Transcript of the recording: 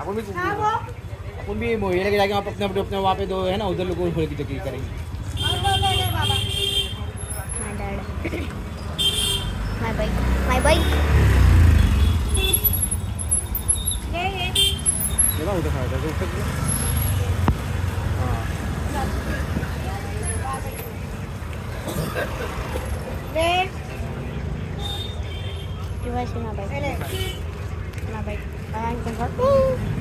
अपन भी अपन भी मोहिनी लेके जाके अपने अपने अपने वहाँ पे दो है ना उधर लोगों को की करेंगे। My dad. My bike. My bike. ये ना उधर खाया था तो उसका हाँ You guys see my bike? My bike. I can